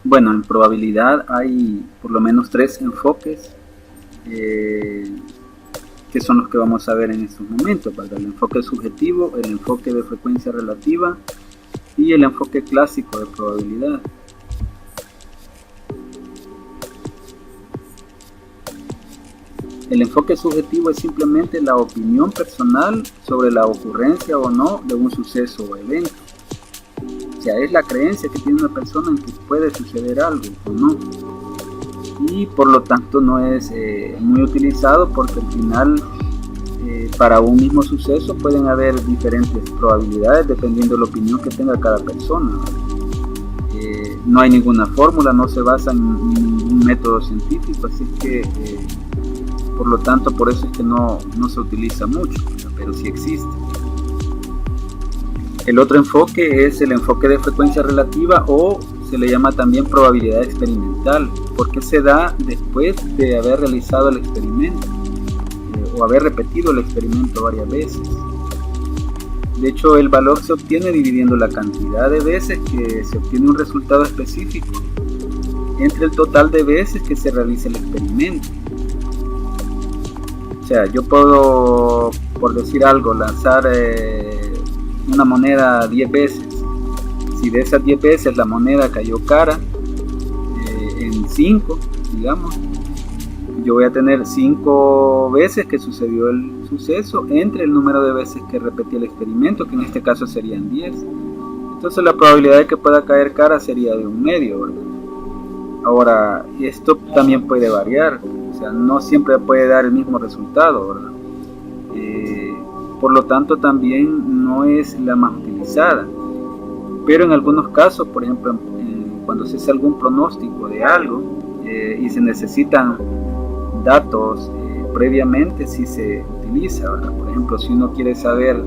Bueno, en probabilidad hay por lo menos tres enfoques eh, que son los que vamos a ver en estos momentos, ¿verdad? El enfoque subjetivo, el enfoque de frecuencia relativa y el enfoque clásico de probabilidad. El enfoque subjetivo es simplemente la opinión personal sobre la ocurrencia o no de un suceso o evento. O sea, es la creencia que tiene una persona en que puede suceder algo o no. Y por lo tanto no es muy utilizado porque al final para un mismo suceso pueden haber diferentes probabilidades dependiendo de la opinión que tenga cada persona. No hay ninguna fórmula, no se basa en ningún método científico, así que por lo tanto por eso es que no se utiliza mucho, pero sí existe. El otro enfoque es el enfoque de frecuencia relativa, o se le llama también probabilidad experimental, porque se da después de haber realizado el experimento o haber repetido el experimento varias veces. De hecho, el valor se obtiene dividiendo la cantidad de veces que se obtiene un resultado específico entre el total de veces que se realiza el experimento. O sea, yo puedo, por decir algo, lanzar una moneda 10 veces. Si de esas 10 veces la moneda cayó cara en 5, digamos, yo voy a tener 5 veces que sucedió el suceso entre el número de veces que repetí el experimento, que en este caso serían 10. Entonces la probabilidad de que pueda caer cara sería de un medio, ¿verdad? Ahora, esto también puede variar, o sea, no siempre puede dar el mismo resultado, ¿verdad? Por lo tanto, también no es la más utilizada. Pero en algunos casos, por ejemplo, cuando se hace algún pronóstico de algo y se necesitan datos previamente, sí se utiliza, ¿verdad? Por ejemplo, si uno quiere saber,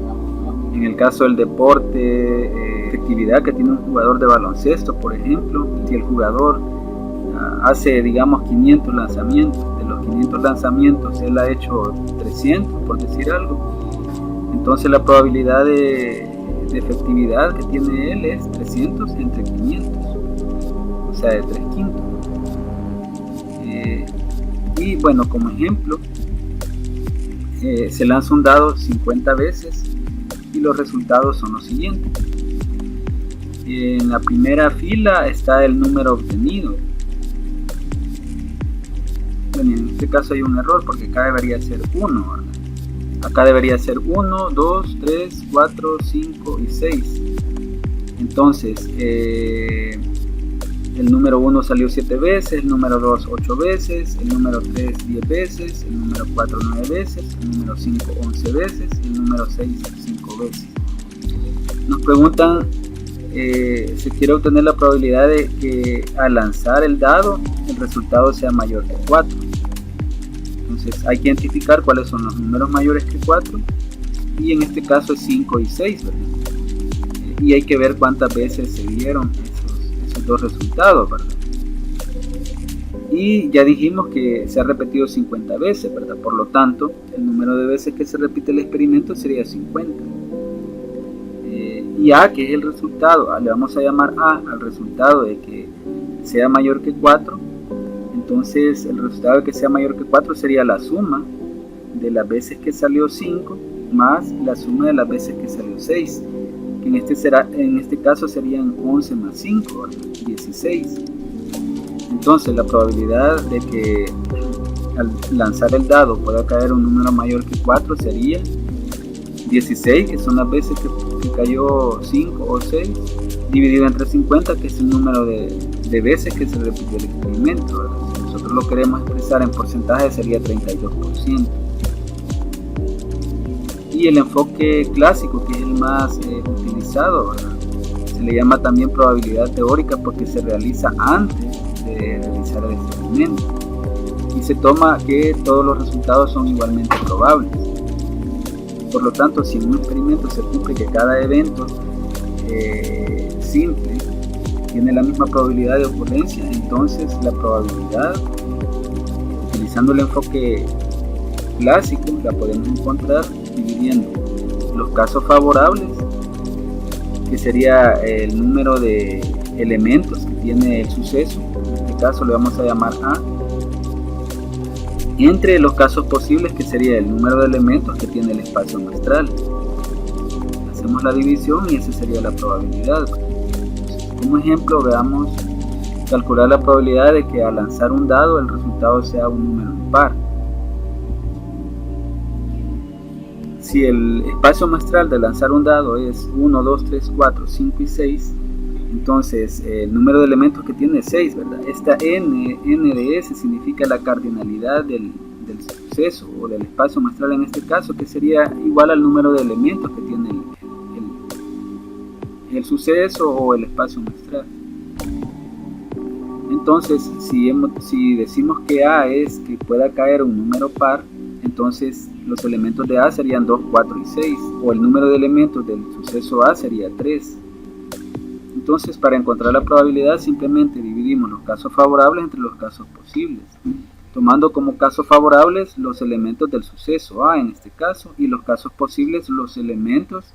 en el caso del deporte, efectividad que tiene un jugador de baloncesto, por ejemplo, si el jugador hace, digamos, 500 lanzamientos, de los 500 lanzamientos él ha hecho 300, por decir algo, entonces la probabilidad de efectividad que tiene él es 300 entre 500, o sea, de 3 quintos. Y bueno, como ejemplo, se lanza un dado 50 veces y los resultados son los siguientes. En la primera fila está el número obtenido. Bueno, en este caso hay un error porque acá debería ser 1, ¿verdad? Acá debería ser 1, 2, 3, 4, 5 y 6. Entonces, el número 1 salió 7 veces, el número 2 8 veces, el número 3 10 veces, el número 4 9 veces, el número 5 11 veces y el número 6 5 veces. Nos preguntan si quiere obtener la probabilidad de que al lanzar el dado el resultado sea mayor que 4. Entonces hay que identificar cuáles son los números mayores que 4 y en este caso es 5 y 6, ¿verdad? Y hay que ver cuántas veces se dieron esos dos resultados, ¿verdad? Y ya dijimos que se ha repetido 50 veces, ¿verdad? Por lo tanto, el número de veces que se repite el experimento sería 50. Y A, que es el resultado, le vamos a llamar A al resultado de que sea mayor que 4. Entonces el resultado de que sea mayor que 4 sería la suma de las veces que salió 5 más la suma de las veces que salió 6, que en este caso serían 11 más 5, ¿verdad? 16. Entonces la probabilidad de que al lanzar el dado pueda caer un número mayor que 4 sería 16, que son las veces que cayó 5 o 6, dividido entre 50, que es el número de veces que se repitió el experimento, ¿verdad? Si nosotros lo queremos expresar en porcentaje sería 32%. Y el enfoque clásico, que es el más utilizado, ¿verdad? Se le llama también probabilidad teórica porque se realiza antes de realizar el experimento y se toma que todos los resultados son igualmente probables. Por lo tanto, si en un experimento se cumple que cada evento simple tiene la misma probabilidad de ocurrencia, entonces la probabilidad, utilizando el enfoque clásico, la podemos encontrar dividiendo los casos favorables que sería el número de elementos que tiene el suceso, en este caso le vamos a llamar A, entre los casos posibles, que sería el número de elementos que tiene el espacio muestral. Hacemos la división y esa sería la probabilidad. Como ejemplo, veamos calcular la probabilidad de que al lanzar un dado el resultado sea un número impar. Si el espacio muestral de lanzar un dado es 1, 2, 3, 4, 5 y 6, entonces el número de elementos que tiene es 6, ¿verdad? Esta n de S significa la cardinalidad del suceso o del espacio muestral en este caso, que sería igual al número de elementos que tiene el suceso o el espacio muestral. Entonces, si decimos que A es que pueda caer un número par, entonces los elementos de A serían 2, 4 y 6, o el número de elementos del suceso A sería 3. Entonces, para encontrar la probabilidad simplemente dividimos los casos favorables entre los casos posibles, tomando como casos favorables los elementos del suceso A en este caso, y los casos posibles los elementos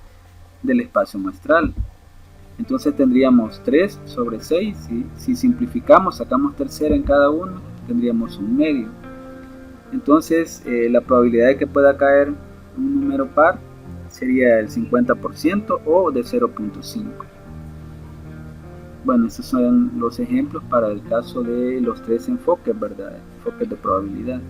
del espacio muestral. Entonces tendríamos 3 sobre 6, ¿sí? Si simplificamos, sacamos tercera en cada uno, tendríamos un medio. Entonces la probabilidad de que pueda caer un número par sería el 50% o de 0.5. Bueno, estos son los ejemplos para el caso de los tres enfoques, ¿verdad? Enfoques de probabilidad.